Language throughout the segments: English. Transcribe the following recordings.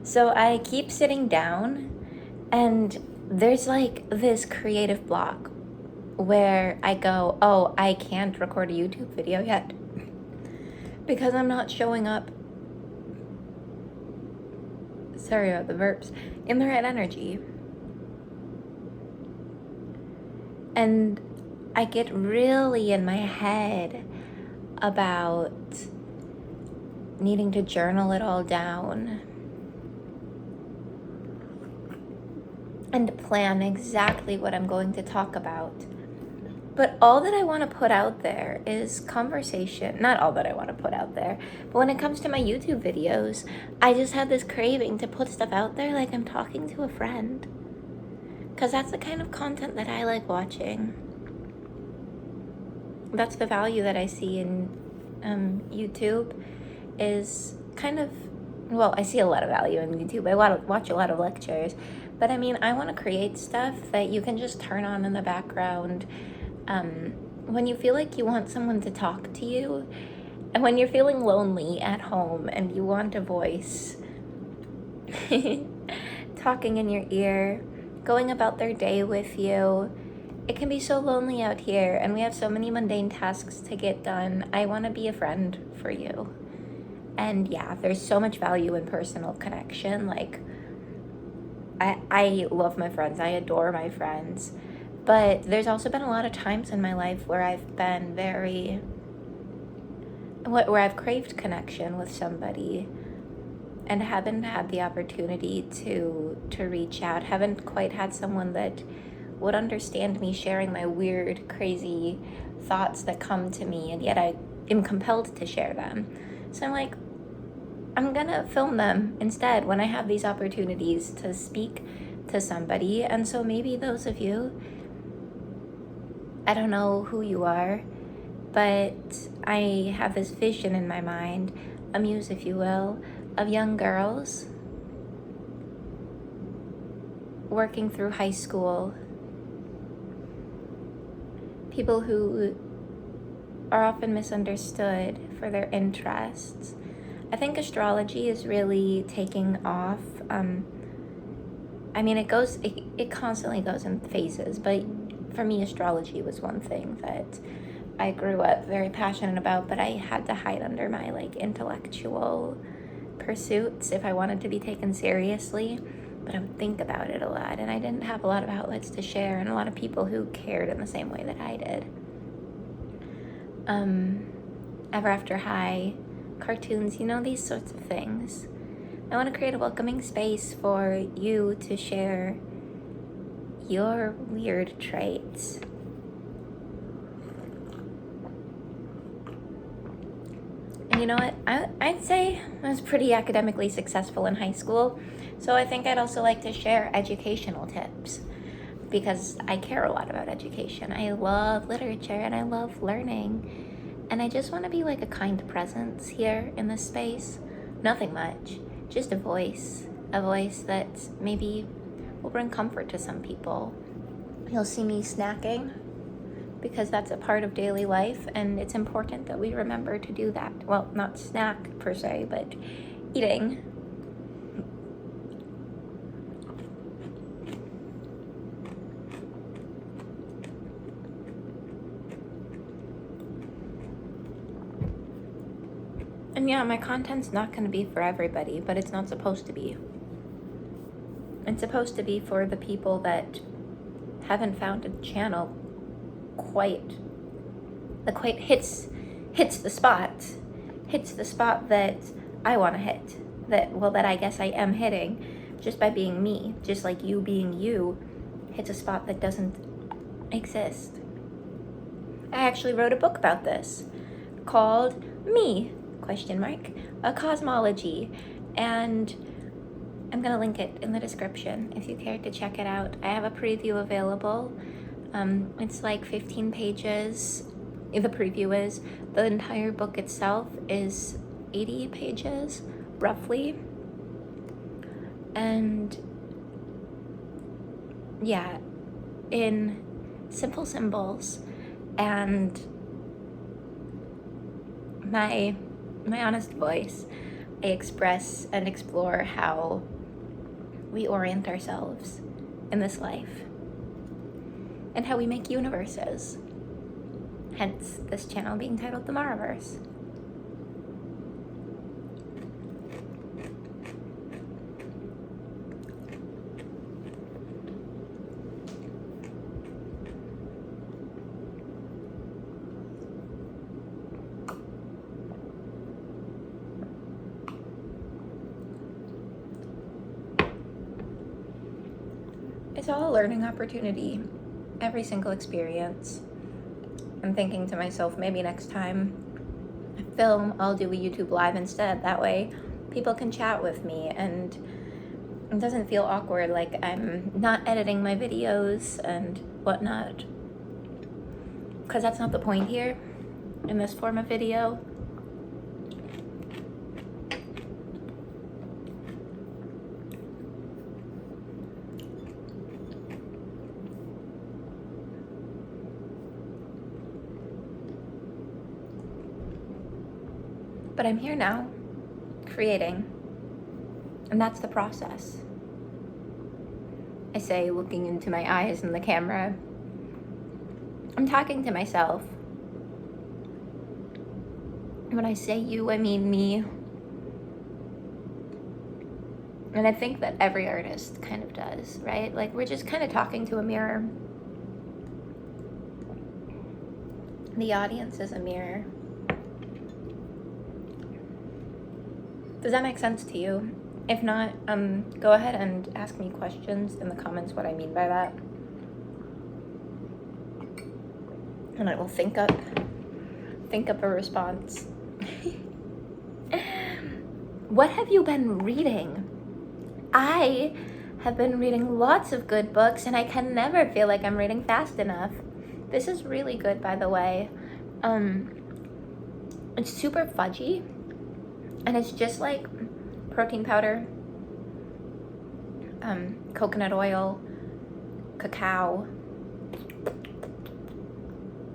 So I keep sitting down, and there's like this creative block where I go, oh, I can't record a YouTube video yet because I'm not showing up, sorry about the burps, in the right energy. And I get really in my head about needing to journal it all down and plan exactly what I'm going to talk about. But all that I want to put out there is conversation. Not all that I want to put out there, but when it comes to my YouTube videos, I just have this craving to put stuff out there like I'm talking to a friend. Because that's the kind of content that I like watching. That's the value that I see in YouTube, is kind of, well, I see a lot of value in YouTube. I watch a lot of lectures, but I mean, I want to create stuff that you can just turn on in the background when you feel like you want someone to talk to you, and when you're feeling lonely at home and you want a voice talking in your ear, going about their day with you. It can be so lonely out here, and we have so many mundane tasks to get done. I want to be a friend for you. And yeah, there's so much value in personal connection. Like, I love my friends. I adore my friends. But there's also been a lot of times in my life where I've been where I've craved connection with somebody and haven't had the opportunity to reach out. Haven't quite had someone that would understand me sharing my weird, crazy thoughts that come to me, and yet I am compelled to share them. So I'm like, I'm gonna film them instead when I have these opportunities to speak to somebody. And so maybe those of you, I don't know who you are, but I have this vision in my mind, a muse, if you will, of young girls working through high school, people who are often misunderstood for their interests. I think astrology is really taking off. I mean, it constantly goes in phases, but for me, astrology was one thing that I grew up very passionate about, but I had to hide under my like intellectual pursuits if I wanted to be taken seriously. But I would think about it a lot, and I didn't have a lot of outlets to share, and a lot of people who cared in the same way that I did. Ever After High, cartoons, these sorts of things. I want to create a welcoming space for you to share your weird traits. And you know what? I'd say I was pretty academically successful in high school, so I think I'd also like to share educational tips, because I care a lot about education. I love literature and I love learning, and I just want to be like a kind presence here in this space. Nothing much, just a voice that maybe will bring comfort to some people. You'll see me snacking, because that's a part of daily life, and it's important that we remember to do that. Well, not snack per se, but eating. And yeah, my content's not going to be for everybody, but it's not supposed to be. It's supposed to be for the people that haven't found a channel that quite hits the spot that I want to hit, that I guess I am hitting just by being me, just like you being you hits a spot that doesn't exist. I actually wrote a book about this called Me, ? A Cosmology, and I'm gonna link it in the description if you care to check it out. I have a preview available. It's like 15 pages. The preview is. The entire book itself is 80 pages, roughly. And yeah, in simple symbols and my honest voice, I express and explore how we orient ourselves in this life and how we make universes. Hence this channel being titled The Maraverse. It's all a learning opportunity, every single experience. I'm thinking to myself, maybe next time I film, I'll do a YouTube live instead. That way people can chat with me and it doesn't feel awkward, like I'm not editing my videos and whatnot. Because that's not the point here in this form of video. But I'm here now, creating, and that's the process. I say, looking into my eyes in the camera, I'm talking to myself. When I say you, I mean me. And I think that every artist kind of does, right? Like, we're just kind of talking to a mirror. The audience is a mirror. Does that make sense to you? If not, go ahead and ask me questions in the comments what I mean by that. And I will think up a response. What have you been reading? I have been reading lots of good books and I can never feel like I'm reading fast enough. This is really good, by the way. It's super fudgy. And it's just like protein powder, coconut oil, cacao.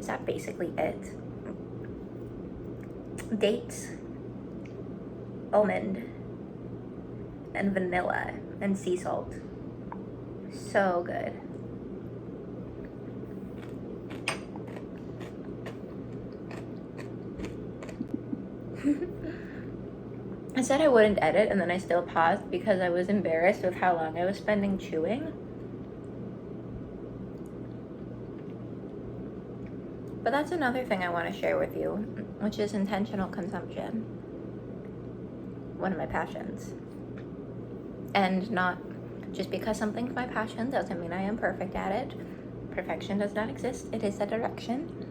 Is that basically it? Dates, almond, and vanilla, and sea salt. So good. I said I wouldn't edit and then I still paused because I was embarrassed with how long I was spending chewing. But that's another thing I want to share with you, which is intentional consumption. One of my passions. And not just because something's my passion doesn't mean I am perfect at it. Perfection does not exist. It is a direction.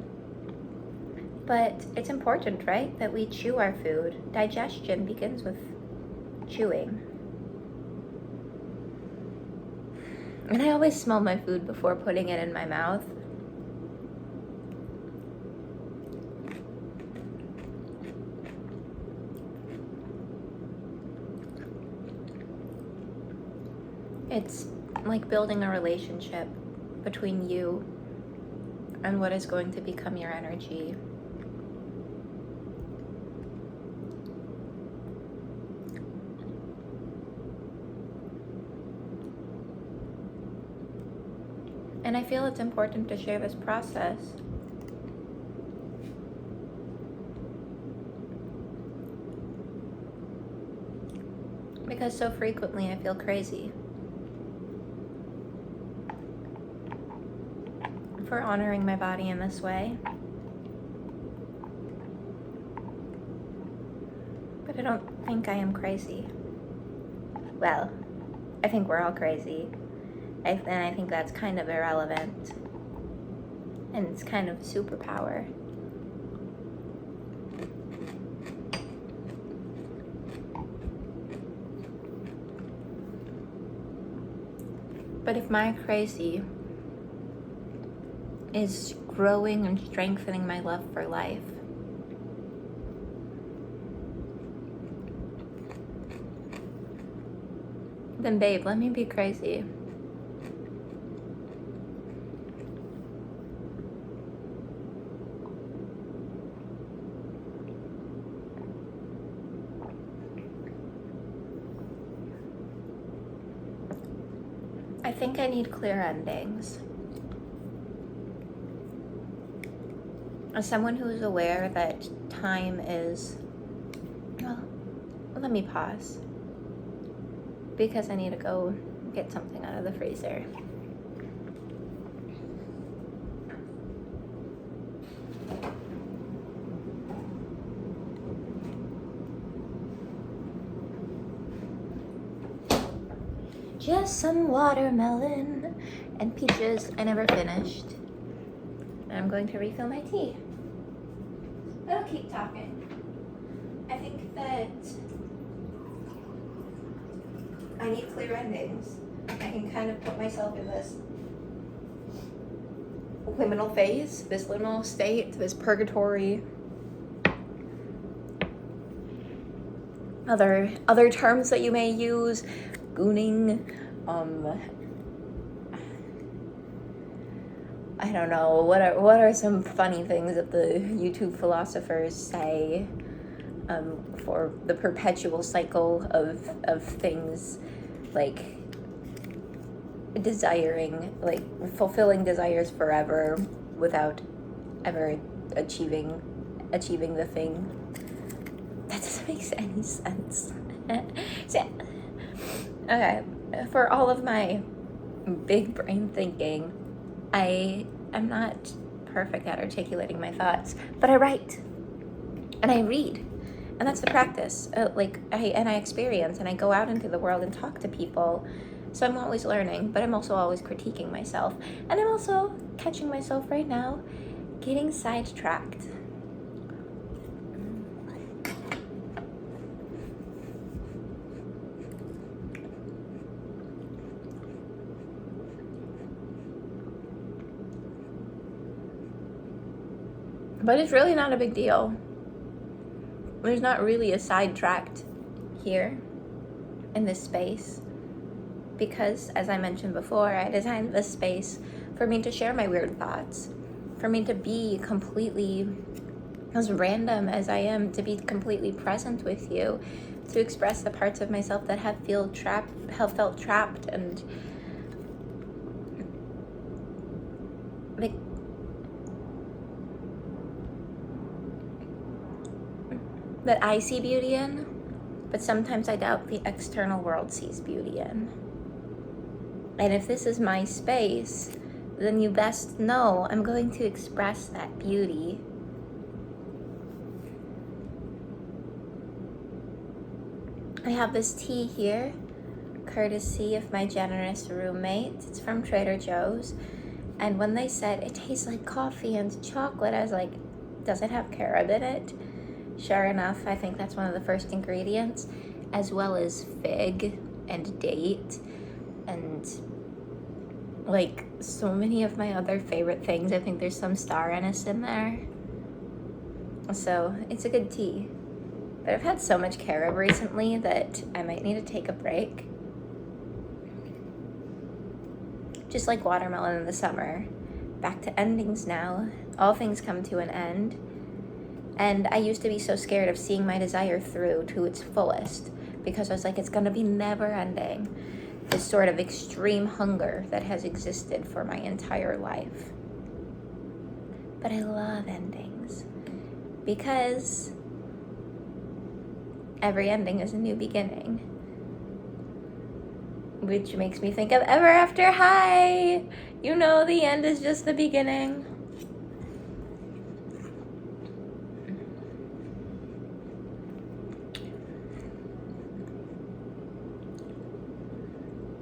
But it's important, right, that we chew our food. Digestion begins with chewing. And I always smell my food before putting it in my mouth. It's like building a relationship between you and what is going to become your energy. And I feel it's important to share this process. Because so frequently I feel crazy for honoring my body in this way. But I don't think I am crazy. Well, I think we're all crazy. And I think that's kind of irrelevant. And it's kind of a superpower. But if my crazy is growing and strengthening my love for life, then babe, let me be crazy. I think I need clear endings. As someone who is aware that time is, well, let me pause because I need to go get something out of the freezer. Just some watermelon and peaches I never finished. And I'm going to refill my tea. But I'll keep talking. I think that I need clear endings. I can kind of put myself in this liminal phase, this liminal state, this purgatory. Other terms that you may use, gooning, I don't know, what are some funny things that the YouTube philosophers say for the perpetual cycle of things, like desiring, like fulfilling desires forever without ever achieving the thing. That doesn't make any sense. So, okay, for all of my big brain thinking, I am not perfect at articulating my thoughts, but I write and I read, and that's the practice. I experience, and I go out into the world and talk to people. So I'm always learning, but I'm also always critiquing myself, and I'm also catching myself right now getting sidetracked. But it's really not a big deal. There's not really a sidetracked here in this space, because, as I mentioned before, I designed this space for me to share my weird thoughts, for me to be completely as random as I am, to be completely present with you, to express the parts of myself that have felt trapped and like that I see beauty in, but sometimes I doubt the external world sees beauty in. And if this is my space, then you best know I'm going to express that beauty. I have this tea here, courtesy of my generous roommate. It's from Trader Joe's. And when they said it tastes like coffee and chocolate, I was like, does it have carob in it? Sure enough, I think that's one of the first ingredients, as well as fig and date and like so many of my other favorite things. I think there's some star anise in there. So it's a good tea. But I've had so much carob recently that I might need to take a break. Just like watermelon in the summer. Back to endings now. All things come to an end. And I used to be so scared of seeing my desire through to its fullest, because I was like, it's gonna be never ending. This sort of extreme hunger that has existed for my entire life. But I love endings, because every ending is a new beginning. Which makes me think of Ever After High. You know, the end is just the beginning.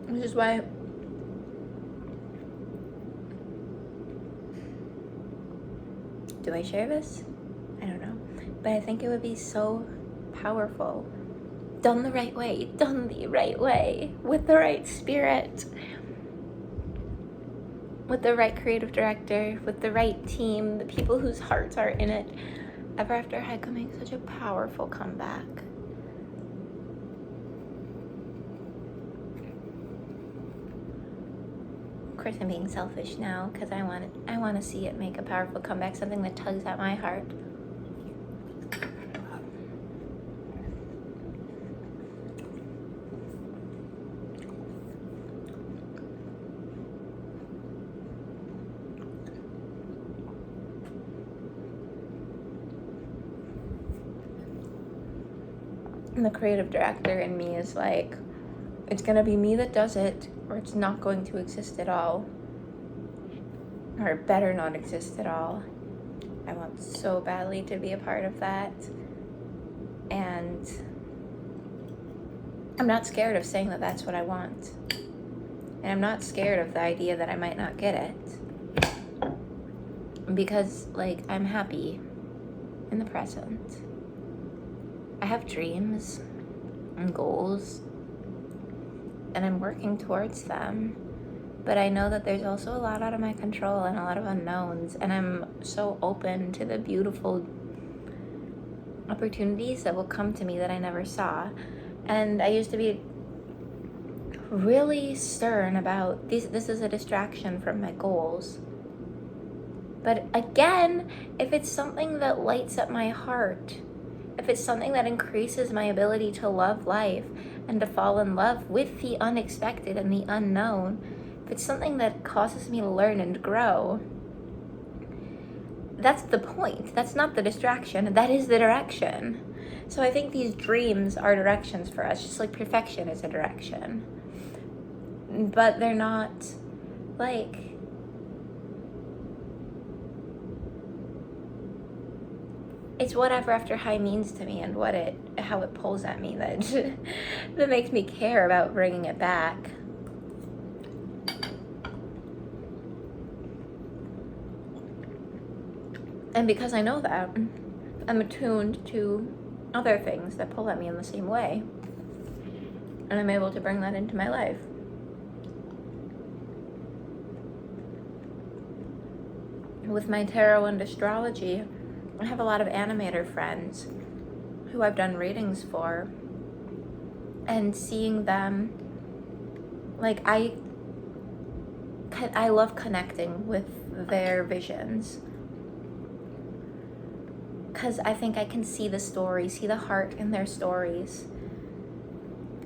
Which is why do I share this? I don't know. But I think it would be so powerful, done the right way, with the right spirit, with the right creative director, with the right team, the people whose hearts are in it. Ever After High could make such a powerful comeback. Of course, I'm being selfish now because I want to see it make a powerful comeback, something that tugs at my heart. And the creative director in me is like, it's gonna be me that does it, or it's not going to exist at all. Or it better not exist at all. I want so badly to be a part of that. And I'm not scared of saying that that's what I want. And I'm not scared of the idea that I might not get it. Because, like, I'm happy in the present. I have dreams and goals, and I'm working towards them. But I know that there's also a lot out of my control and a lot of unknowns, and I'm so open to the beautiful opportunities that will come to me that I never saw. And I used to be really stern about this is a distraction from my goals. But again, if it's something that lights up my heart, if it's something that increases my ability to love life and to fall in love with the unexpected and the unknown, if it's something that causes me to learn and grow, that's the point. That's not the distraction. That is the direction. So I think these dreams are directions for us, just like perfection is a direction. But they're not like... It's whatever After High means to me and how it pulls at me that makes me care about bringing it back. And because I know that, I'm attuned to other things that pull at me in the same way. And I'm able to bring that into my life. With my tarot and astrology, I have a lot of animator friends who I've done readings for, and seeing them, like, I love connecting with their visions, because I think I can see the story, see the heart in their stories,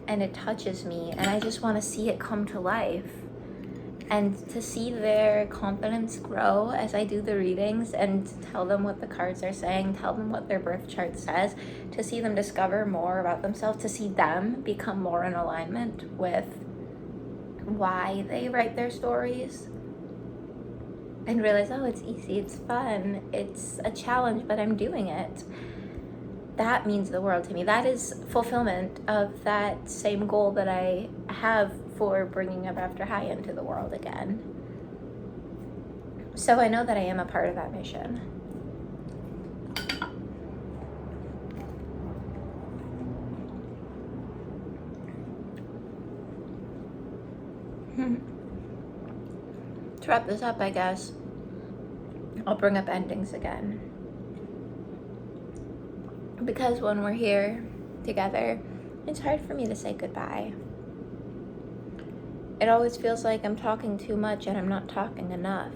and it touches me, and I just want to see it come to life. And to see their confidence grow as I do the readings and tell them what the cards are saying, tell them what their birth chart says, to see them discover more about themselves, to see them become more in alignment with why they write their stories. And realize, oh, it's easy, it's fun, it's a challenge, but I'm doing it. That means the world to me. That is fulfillment of that same goal that I have for bringing up After High into the world again. So I know that I am a part of that mission. To wrap this up, I guess, I'll bring up endings again. Because when we're here together, it's hard for me to say goodbye. It always feels like I'm talking too much and I'm not talking enough.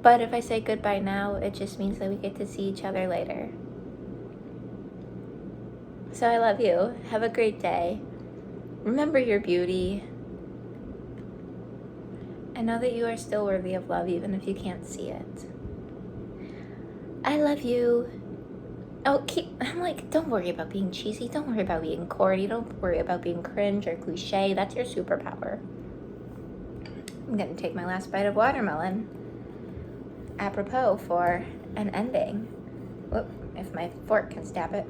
But if I say goodbye now, it just means that we get to see each other later. So I love you. Have a great day. Remember your beauty. And know that you are still worthy of love even if you can't see it. I love you. Oh, I'm like, don't worry about being cheesy. Don't worry about being corny. Don't worry about being cringe or cliche. That's your superpower. I'm gonna take my last bite of watermelon. Apropos for an ending. Whoop, if my fork can stab it.